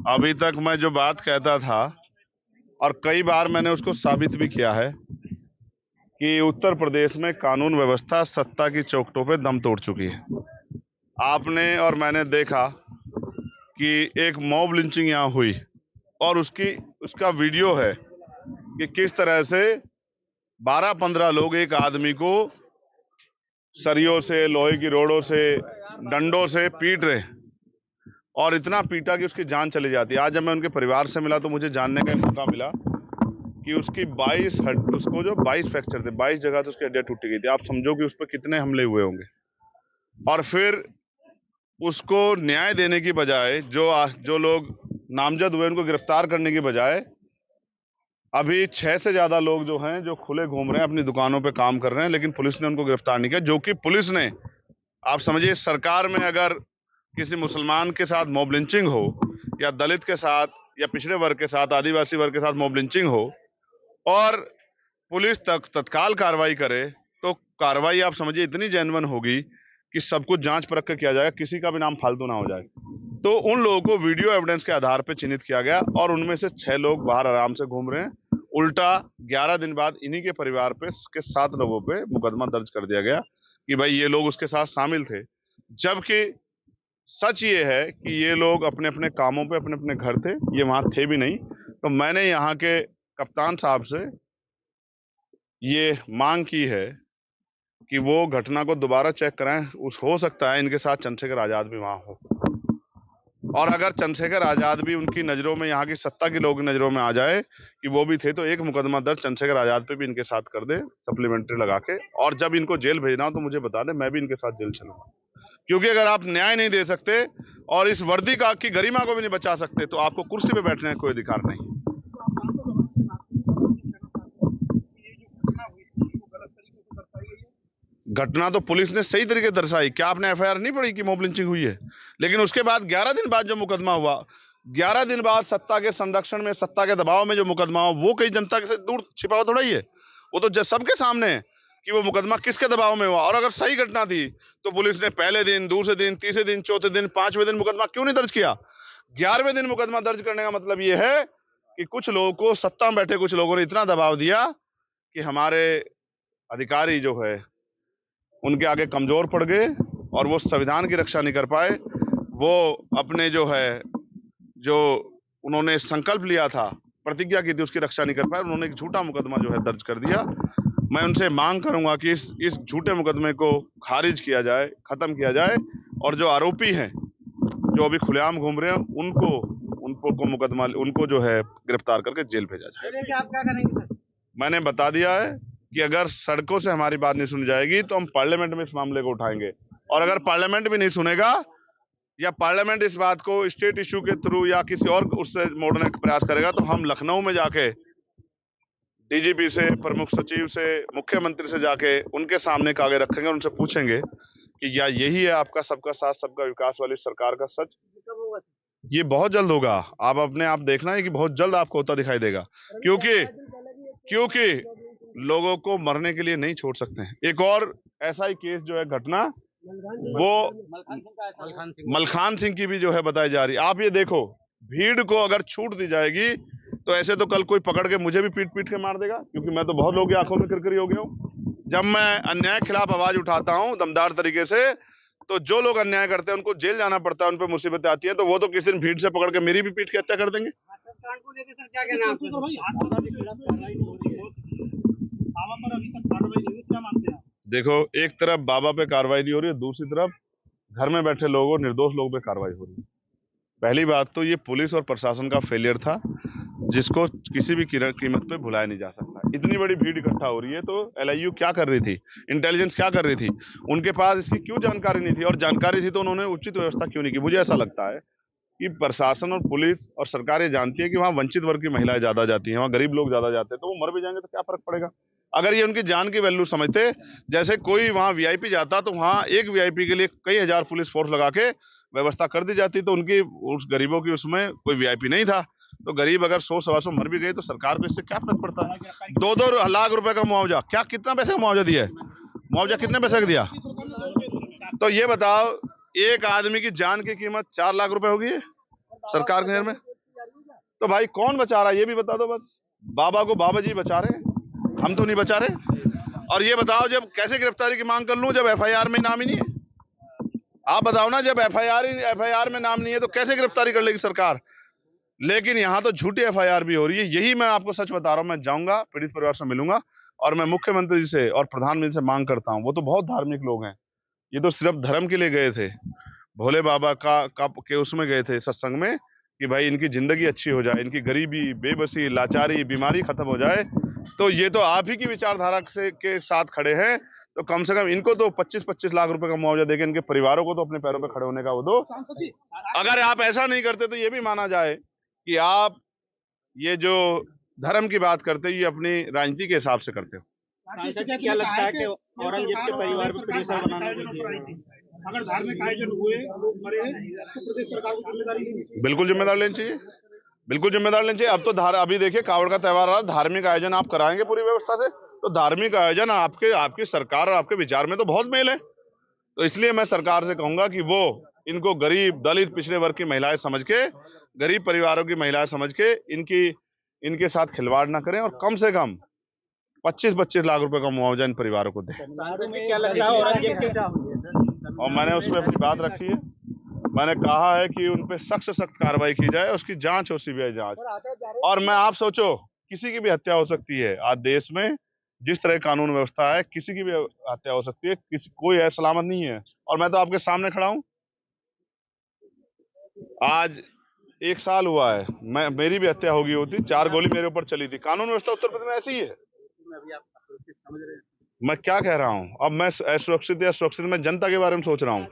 अभी तक मैं जो बात कहता था और कई बार मैंने उसको साबित भी किया है कि उत्तर प्रदेश में कानून व्यवस्था सत्ता की चौखटों पे दम तोड़ चुकी है। आपने और मैंने देखा कि एक मॉब लिंचिंग यहाँ हुई और उसका वीडियो है कि किस तरह से 12-15 लोग एक आदमी को सरियों से, लोहे की रोडों से, डंडों से पीट रहे और इतना पीटा कि उसकी जान चली जाती है। आज जब मैं उनके परिवार से मिला तो मुझे जानने का मौका मिला कि उसकी 22 फ्रैक्चर थे, 22 जगह से उसकी हड्डियां टूटी गई थी। आप समझो कि उस पर कितने हमले हुए होंगे। और फिर उसको न्याय देने की बजाय जो लोग नामजद हुए उनको गिरफ्तार करने की बजाय अभी 6 से ज्यादा लोग जो हैं जो खुले घूम रहे हैं, अपनी दुकानों पे काम कर रहे हैं, लेकिन पुलिस ने उनको गिरफ्तार नहीं किया। जो कि पुलिस ने, आप समझिए, सरकार में अगर किसी मुसलमान के साथ मॉब लिंचिंग हो या दलित के साथ या पिछड़े वर्ग के साथ, आदिवासी वर्ग के साथ मॉब लिंचिंग हो और पुलिस तत्काल कार्रवाई करे तो कार्रवाई आप समझिए इतनी जेन्युइन होगी कि सब कुछ जांच परख के किया जाएगा, किसी का भी नाम फालतू ना हो जाए। तो उन लोगों को वीडियो एविडेंस के आधार पर चिन्हित किया गया और उनमें से 6 लोग बाहर आराम से घूम रहे हैं। उल्टा 11 दिन बाद इन्हीं के परिवार पे के 7 लोगों पे मुकदमा दर्ज कर दिया गया कि भाई ये लोग उसके साथ शामिल थे, जबकि सच ये है कि ये लोग अपने अपने कामों पे अपने अपने घर थे, ये वहां थे भी नहीं। तो मैंने यहाँ के कप्तान साहब से ये मांग की है कि वो घटना को दोबारा चेक कराएं। हो सकता है इनके साथ चंद्रशेखर आजाद भी वहां हो, और अगर चंद्रशेखर आजाद भी उनकी नजरों में, यहाँ की सत्ता के लोगों की नजरों में आ जाए कि वो भी थे, तो एक मुकदमा दर्ज चंद्रशेखर आजाद पे भी इनके साथ कर दे, सप्लीमेंट्री लगा के। और जब इनको जेल भेजना हो तो मुझे बता दे, मैं भी इनके साथ जेल चलूंगा। क्योंकि अगर आप न्याय नहीं दे सकते और इस वर्दी का की गरिमा को भी नहीं बचा सकते तो आपको कुर्सी पे बैठने का कोई अधिकार नहीं। घटना तो पुलिस ने सही तरीके दर्शाई। क्या आपने एफआईआर नहीं पढ़ी कि मॉब लिंचिंग हुई है? लेकिन उसके बाद 11 दिन बाद जो मुकदमा हुआ, 11 दिन बाद सत्ता के संरक्षण में, सत्ता के दबाव में जो मुकदमा हुआ, वो कई जनता के से दूर छिपा हुआ थोड़ा ही है। वो तो सबके सामने है कि वो मुकदमा किसके दबाव में हुआ। और अगर सही घटना थी तो पुलिस ने पहले दिन, दूसरे दिन, तीसरे दिन, चौथे दिन, 5वें दिन मुकदमा क्यों नहीं दर्ज किया? 11वें दिन मुकदमा दर्ज करने का मतलब ये है कि कुछ लोगों को, सत्ता में बैठे कुछ लोगों ने इतना दबाव दिया कि हमारे अधिकारी जो है उनके आगे कमजोर पड़ गए और वो संविधान की रक्षा नहीं कर पाए। वो अपने जो उन्होंने संकल्प लिया था, प्रतिज्ञा की थी, उसकी रक्षा नहीं कर पाए। उन्होंने एक झूठा मुकदमा जो है दर्ज कर दिया। मैं उनसे मांग करूंगा कि इस झूठे मुकदमे को खारिज किया जाए, खत्म किया जाए, और जो आरोपी हैं जो अभी खुलेआम घूम रहे हैं उनको जो है गिरफ्तार करके जेल भेजा जाए। आप क्या करेंगे? मैंने बता दिया है कि अगर सड़कों से हमारी बात नहीं सुनी जाएगी तो हम पार्लियामेंट में इस मामले को उठाएंगे, और अगर पार्लियामेंट भी नहीं सुनेगा या पार्लियामेंट इस बात को स्टेट इश्यू के थ्रू या किसी और उससे मोड़ने का प्रयास करेगा तो हम लखनऊ में जाके डीजीपी से, प्रमुख सचिव से, मुख्यमंत्री से जाके उनके सामने कागज रखेंगे और उनसे पूछेंगे कि क्या यही है आपका सबका साथ सबका विकास वाली सरकार का सच? ये बहुत जल्द होगा। आप अपने आप देखना है कि बहुत जल्द आपको होता दिखाई देगा, क्योंकि लोगों को मरने के लिए नहीं छोड़ सकते हैं। एक और ऐसा ही केस जो है घटना, वो मलखान सिंह की भी जो है बताई जा रही है। आप ये देखो, भीड़ को अगर छूट दी जाएगी तो ऐसे तो कल कोई पकड़ के मुझे भी पीट पीट के मार देगा, क्योंकि मैं तो बहुत लोगों की आंखों में किरकिरी हो गया हूँ। जब मैं अन्याय के खिलाफ आवाज उठाता हूँ दमदार तरीके से, तो जो लोग अन्याय करते हैं उनको जेल जाना पड़ता है, उन पर मुसीबतें आती है, तो वो तो किसी दिन भीड़ से पकड़ के मेरी भी पीट के हत्या कर देंगे। देखो, एक तरफ बाबा पे कार्रवाई नहीं हो रही है, दूसरी तरफ घर में बैठे लोगों, निर्दोष लोगों पे कार्रवाई हो रही है। पहली बात तो ये पुलिस और प्रशासन का फेलियर था, जिसको किसी भी कीमत पे भुलाया नहीं जा सकता। इतनी बड़ी भीड़ इकट्ठा हो रही है तो एलआईयू क्या कर रही थी, इंटेलिजेंस क्या कर रही थी, उनके पास इसकी क्यों जानकारी नहीं थी? और जानकारी थी तो उन्होंने उचित व्यवस्था क्यों नहीं की? मुझे ऐसा लगता है कि प्रशासन और पुलिस और सरकार ये जानती है कि वहां वंचित वर्ग की महिलाएं ज्यादा जाती हैं, वहां गरीब लोग ज्यादा जाते हैं, तो वो मर भी जाएंगे तो क्या फर्क पड़ेगा? अगर ये उनकी जान की वैल्यू समझते, जैसे कोई वहां वीआईपी जाता तो वहां एक वीआईपी के लिए कई हजार पुलिस फोर्स लगा के व्यवस्था कर दी जाती, तो उनकी, उस गरीबों की उसमें कोई वीआईपी नहीं था। तो गरीब अगर 100-125 मर भी गए तो सरकार को इससे क्या फर्क पड़ता है? 2-2 लाख रुपए का मुआवजा, क्या कितना पैसे का मुआवजा दिया है? मुआवजा कितने पैसे का दिया? तो ये बताओ, एक आदमी की जान की कीमत 4 लाख रुपए होगी सरकार के नजर में। तो भाई कौन बचा रहा है ये भी बता दो बस। बाबा को बाबा जी बचा रहे हैं, हम तो नहीं बचा रहे। और ये बताओ जब कैसे गिरफ्तारी की मांग कर लूं जब एफआईआर में नाम ही नहीं है। आप बताओ ना, जब एफआईआर में नाम नहीं है तो कैसे गिरफ्तारी कर लेगी सरकार। लेकिन यहाँ तो झूठी एफआईआर भी हो रही है। यही मैं आपको सच बता रहा हूँ। मैं जाऊंगा, पीड़ित परिवार से मिलूंगा और मैं मुख्यमंत्री जी से और प्रधानमंत्री से मांग करता हूँ। वो तो बहुत धार्मिक लोग हैं, ये तो सिर्फ धर्म के लिए गए थे, भोले बाबा का के उसमें गए थे सत्संग में, कि भाई इनकी जिंदगी अच्छी हो जाए, इनकी गरीबी, बेबसी, लाचारी, बीमारी खत्म हो जाए। तो ये तो आप ही की विचारधारा से के साथ खड़े हैं। तो कम से कम इनको तो 25-25 लाख रुपए का मुआवजा देके इनके परिवारों को तो अपने पैरों पे खड़े होने का वो दो। अगर आप ऐसा नहीं करते तो ये भी माना जाए कि आप ये जो धर्म की बात करते हो ये अपनी राजनीति के हिसाब से करते हो। क्या लगता है कि औरंगजेब के परिवार पर प्रेशर बनाना, अगर धार्मिक आयोजन हुए, लोग मरे तो प्रदेश सरकार को जिम्मेदारी लेनी चाहिए? बिल्कुल जिम्मेदार लेनी चाहिए, बिल्कुल जिम्मेदार लेनी चाहिए। अब तो अभी देखिए कावड़ का त्योहार आ रहा है, धार्मिक आयोजन आप कराएंगे पूरी व्यवस्था से, तो धार्मिक आयोजन आपकी सरकार और आपके विचार में तो बहुत मेल है। तो इसलिए मैं सरकार से कहूंगा कि वो इनको गरीब, दलित, पिछड़े वर्ग की महिलाएं समझ के, गरीब परिवारों की महिलाएं समझ के इनके साथ खिलवाड़ ना करें और कम से कम 25-25 लाख रुपए का मुआवजा इन परिवारों को दें। क्या लगता है औरंगजेब के, और मैंने उसमें अपनी बात रखी है। मैंने कहा है कि उन पे सख्त से सख्त कार्रवाई की जाए, उसकी जांच हो, सीबीआई जांच। और मैं आप सोचो, किसी की भी हत्या हो सकती है आज देश में, जिस तरह कानून व्यवस्था है किसी की भी हत्या हो सकती है, कोई है सलामत नहीं है। और मैं तो आपके सामने खड़ा हूं, आज 1 साल हुआ है, मेरी भी हत्या होगी होती, 4 गोली मेरे ऊपर चली थी। कानून व्यवस्था उत्तर प्रदेश में ऐसी ही है। मैं क्या कह रहा हूं, अब मैं असुरक्षित या सुरक्षित, मैं जनता के बारे में सोच रहा हूं।